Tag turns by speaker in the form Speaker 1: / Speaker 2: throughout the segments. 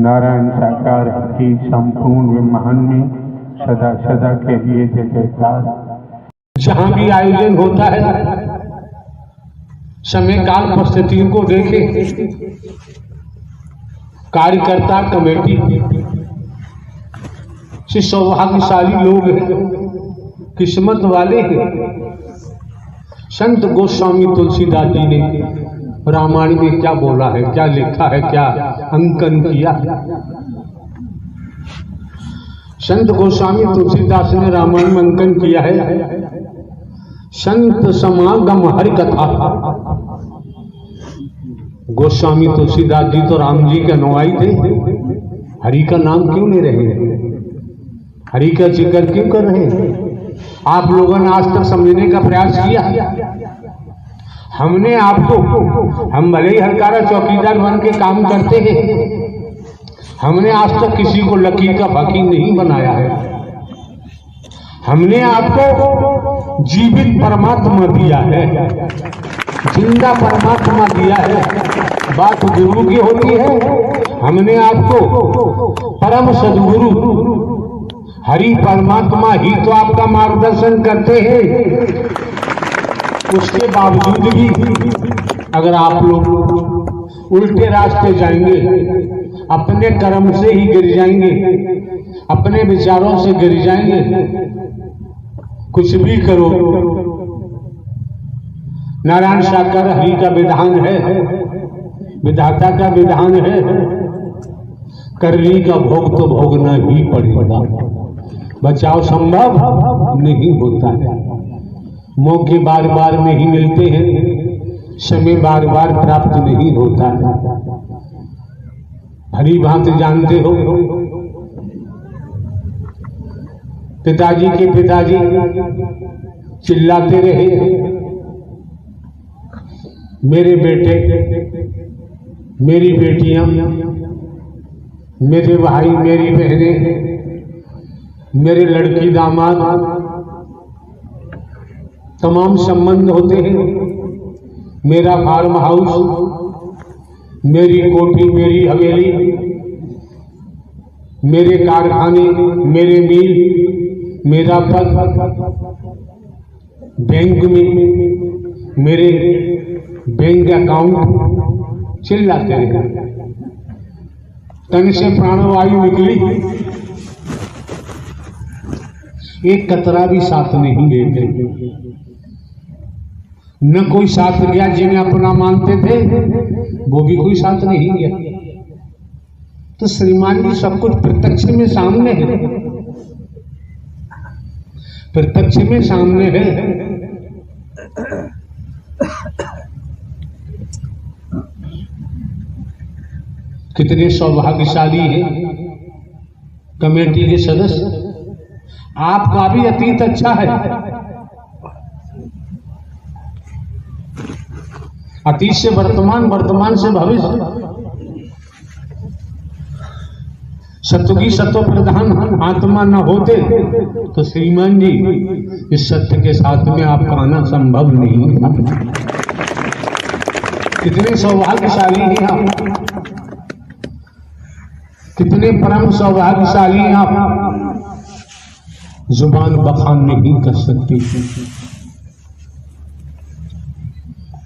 Speaker 1: नारायण साकार की संपूर्ण ब्रह्मांड में सदा सदा के लिए जय जयकार।
Speaker 2: जहां भी आयोजन होता है समय काल परिस्थितियों को देखे कार्यकर्ता कमेटी से सौभाग्यशाली लोग हैं, किस्मत वाले हैं। संत गोस्वामी तुलसीदास जी ने रामायण में क्या बोला है, क्या लिखा है, क्या अंकन किया। संत गोस्वामी तुलसीदास ने रामायण में अंकन किया है, संत समागम हरि कथा। गोस्वामी तुलसीदास जी तो राम जी के अनुयायी थे, हरि का नाम क्यों ले रहे हैं, हरि का जिक्र क्यों कर रहे हैं? आप लोगों ने आज तक समझने का प्रयास किया? हमने आपको, हम भले ही हरकारा चौकीदार बन के काम करते हैं, हमने आज तक किसी को लकीर का फकीर नहीं बनाया है। हमने आपको जीवित परमात्मा दिया है, जिंदा परमात्मा दिया है। बात गुरु की होती है, हमने आपको परम सद्गुरु हरि परमात्मा ही तो आपका मार्गदर्शन करते हैं। उसके बावजूद भी अगर आप लोग उल्टे रास्ते जाएंगे, अपने कर्म से ही गिर जाएंगे, अपने विचारों से गिर जाएंगे, कुछ भी करो, नारायण साकार हरि का विधान है, विधाता का विधान है, करनी का भोग तो भोगना ही पड़ेगा। बचाव संभव नहीं होता है। मौके बार बार नहीं मिलते हैं, समय बार बार प्राप्त नहीं होता है। भली भांति जानते हो, पिताजी के पिताजी चिल्लाते रहे, मेरे बेटे, मेरी बेटियां, मेरे भाई, मेरी बहनें, मेरे लड़की दामाद, तमाम संबंध होते हैं। मेरा फार्म हाउस, मेरी कोठी, मेरी हवेली, मेरे कारखाने, मेरे मिल, मेरा पद, बैंक में मेरे बैंक अकाउंट, चिल्लाते रहे। तन से प्राणवायु निकली, एक कतरा भी साथ नहीं देते, न कोई साथ गया। जिन्हें अपना मानते थे वो भी कोई साथ नहीं गया। तो श्रीमान जी सब कुछ प्रत्यक्ष में सामने है, प्रत्यक्ष में सामने है। कितने सौभाग्यशाली हैं कमेटी के सदस्य। आपका भी अतीत अच्छा है, अतीत से वर्तमान, वर्तमान से भविष्य। सत्य की सत्व प्रधान आत्मा न होते तो श्रीमान जी इस सत्य के साथ में आपका आना संभव नहीं था। कितने सौभाग्यशाली हैं आप, कितने परम सौभाग्यशाली हैं आप। जुबान बखान नहीं कर सकती।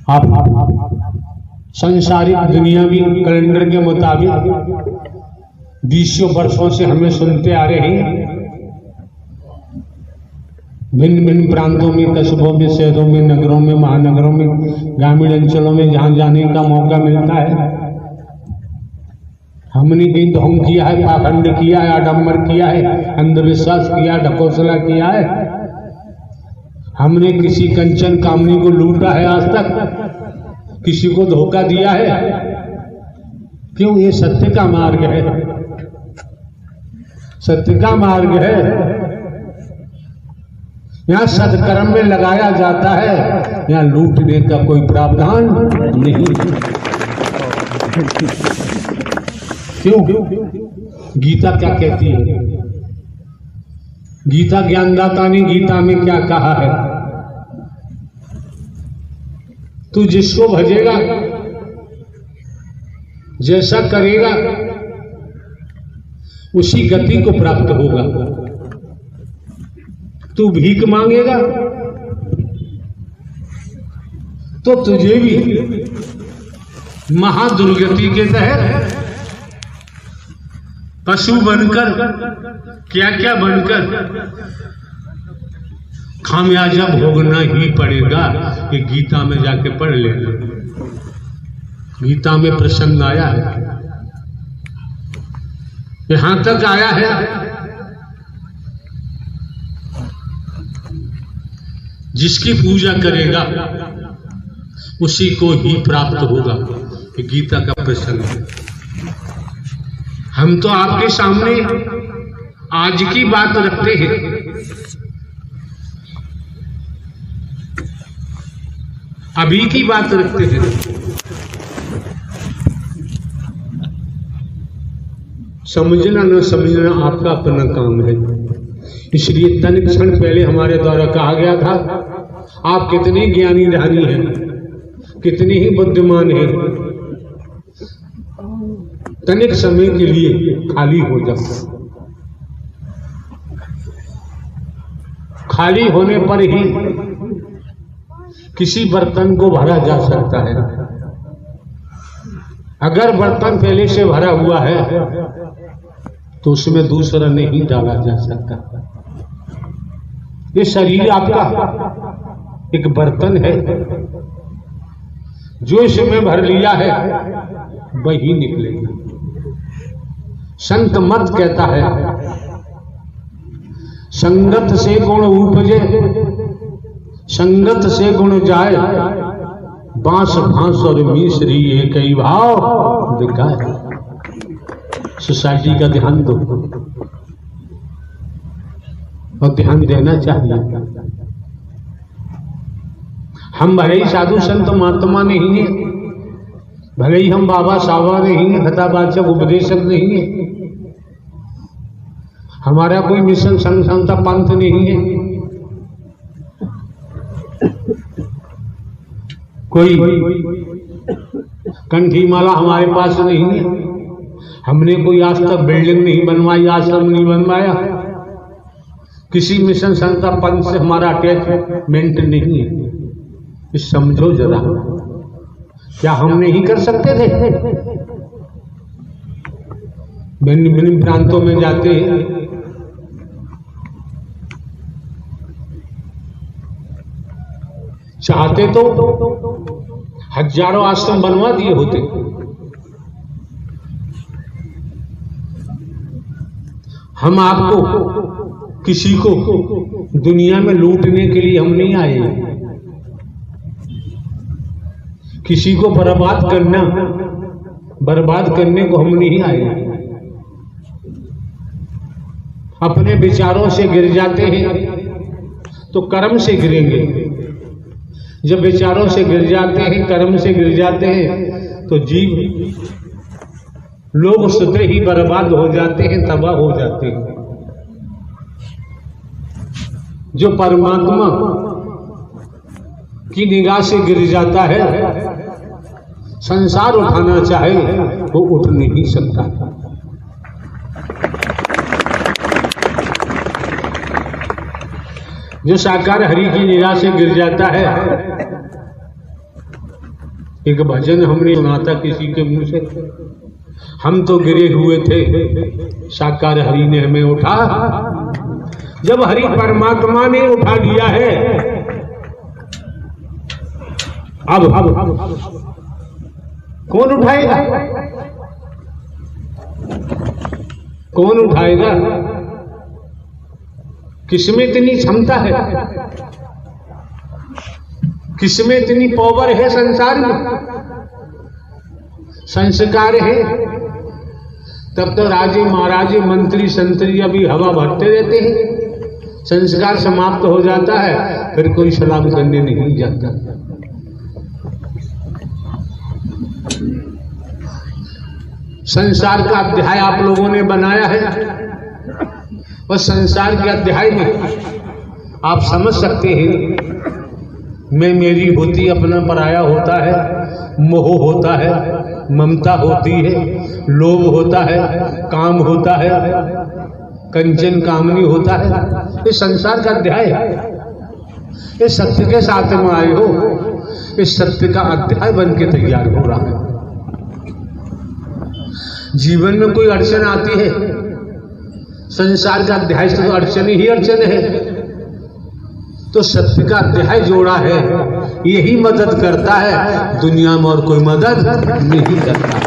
Speaker 2: आप संसारिक दुनियावी कैलेंडर के मुताबिक 20 वर्षों से हमें सुनते आ रहे हैं। भिन्न भिन्न प्रांतों में, कस्बों में, शहरों में, नगरों में, महानगरों में, ग्रामीण अंचलों में जहां जाने का मौका मिलता है, हमने कहीं ढोंग किया है, पाखंड किया है, आडंबर किया है, अंधविश्वास किया, ढकोसला किया है। हमने किसी कंचन कामनी को लूटा है आज तक, किसी को धोखा दिया है। क्यों? ये सत्य का मार्ग है, सत्य का मार्ग है। यहाँ सत्कर्म में लगाया जाता है, यहाँ लूटने का कोई प्रावधान नहीं। क्यों? गीता क्या कहती है? गीता ज्ञानदाता ने गीता में क्या कहा है? तू जिसको भजेगा, जैसा करेगा उसी गति को प्राप्त होगा। तू भीख मांगेगा तो तुझे भी महादुर्गति के तहत पशु बनकर क्या क्या बनकर खामियाजा भोगना ही पड़ेगा। ये गीता में जाके पढ़ लेना, गीता में प्रसंग आया है, यहां तक आया है। जिसकी पूजा करेगा उसी को ही प्राप्त होगा। ये गीता का प्रसंग है। हम तो आपके सामने आज की बात रखते हैं, अभी की बात रखते हैं। समझना न समझना आपका अपना काम है। इसलिए तन क्षण पहले हमारे द्वारा कहा गया था, आप कितने ज्ञानी ध्यानी हैं, कितने ही बुद्धिमान हैं, तनिक समय के लिए खाली हो जाओ। खाली होने पर ही किसी बर्तन को भरा जा सकता है। अगर बर्तन पहले से भरा हुआ है तो उसमें दूसरा नहीं डाला जा सकता। ये शरीर आपका एक बर्तन है, जो इसमें भर लिया है वही निकलेगा। संत मत कहता है, संगत से गुण उपजे, संगत से गुण जाए, बांस भांस और मिश्री एक ही भाव दिखाए। सोसाइटी का ध्यान दो और ध्यान देना चाहिए। हम भले ही साधु संत महात्मा नहीं है, भले ही हम बाबा सावा नहीं है, कथावाचक उपदेशक नहीं है, हमारा कोई मिशन संस्था पंथ नहीं है, कोई कंठी माला हमारे पास नहीं है, हमने कोई आज तक बिल्डिंग नहीं बनवाई, आश्रम नहीं बनवाया, किसी मिशन संस्था पंथ से हमारा अटैचमेंट नहीं है। इस समझो जरा, क्या हम नहीं कर सकते थे? भिन्न भिन्न प्रांतों में जाते हैं, चाहते तो हजारों आश्रम बनवा दिए होते। हम आपको किसी को दुनिया में लूटने के लिए हम नहीं आए, किसी को बर्बाद करने को हम नहीं आए। अपने विचारों से गिर जाते हैं तो कर्म से गिरेंगे। जब विचारों से गिर जाते हैं, कर्म से गिर जाते हैं तो जीव लोग स्वतः ही बर्बाद हो जाते हैं, तबाह हो जाते हैं। जो परमात्मा की निगाह से गिर जाता है, संसार उठाना चाहे वो उठ नहीं सकता। जो साकार हरि की निगाह से गिर जाता है, एक भजन हमने सुना था किसी के मुंह से, हम तो गिरे हुए थे, साकार हरि ने हमें उठा। जब हरि परमात्मा ने उठा लिया है, अब कौन उठाएगा? कौन उठाएगा? किसमें इतनी क्षमता है, किसमें इतनी पावर है? संसार में संस्कार है, तब तो राजे महाराजे मंत्री संतरी अभी हवा भरते रहते हैं। संस्कार समाप्त हो जाता है, फिर कोई सलाम करने नहीं जाता। संसार का अध्याय आप लोगों ने बनाया है, और संसार के अध्याय में आप समझ सकते हैं, मैं मेरी होती, अपना पराया होता है, मोह होता है, ममता होती है, लोभ होता है, काम होता है, कंचन कामनी होता है। ये संसार का अध्याय है। ये सत्य के साथ में आए हो, इस सत्य का अध्याय बन के तैयार हो रहा है। जीवन में कोई अड़चन आती है, संसार का अध्याय से तो अड़चन ही अड़चन है, तो सत्य का अध्याय जोड़ा है, यही मदद करता है, दुनिया में और कोई मदद नहीं करता।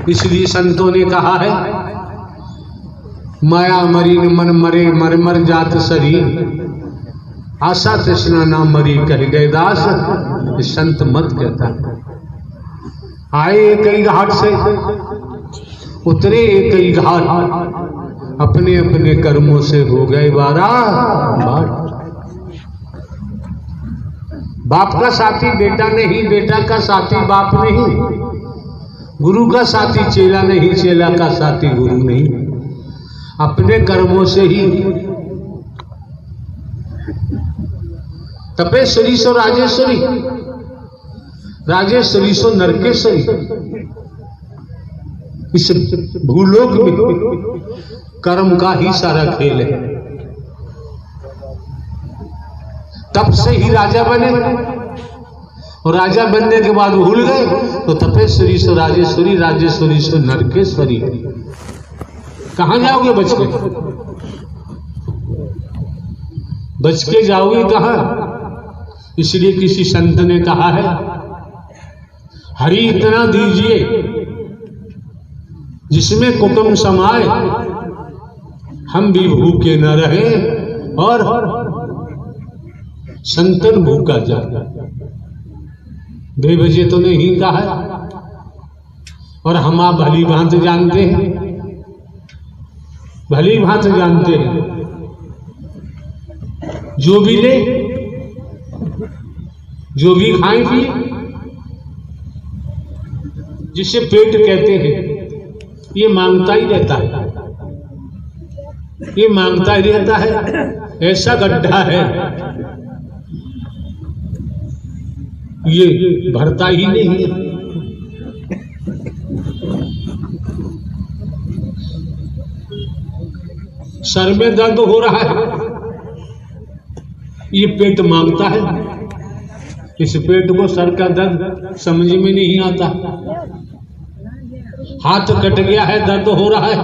Speaker 2: इसलिए संतों ने कहा है, माया मरीन मन मरे मर मर जात शरीर, आशा तृष्णा ना मरी कह गए दास। संत मत कहता है। आए कई घाट से, उतरे कई घाट, अपने अपने कर्मों से हो गए बारह। बाप का साथी बेटा नहीं, बेटा का साथी बाप नहीं, गुरु का साथी चेला नहीं, चेला का साथी गुरु नहीं, अपने कर्मों से ही। तपेश्वरी सो राजेश्वरी, राजेश्वरी सो नरकेश्वरी। इस भूलोक में कर्म का ही सारा खेल है। तप से ही राजा बने, और राजा बनने के बाद भूल गए, तो तपेश्वरी सो राजेश्वरी, राजेश्वरी सो नरकेश्वरी। कहां जाओगे बच के? बच के जाओगे कहां? इसलिए किसी संत ने कहा है, हरि इतना दीजिए जिसमें कुटुंब समाए, हम भी भूखे न रहे और संतन भूखा जाए। बेवजह तो नहीं कहा है, और हम आप भली भांति जानते हैं, भली भांति जानते हैं। जो भी ले, जो भी खाए पिए, जिसे पेट कहते हैं, ये मांगता ही रहता है, ये मांगता ही रहता है। ऐसा गड्ढा है, ये भरता ही नहीं है। सर में दर्द हो रहा है, ये पेट मांगता है। इस पेट को सर का दर्द समझ में नहीं आता। हाथ कट गया है, दर्द हो रहा है,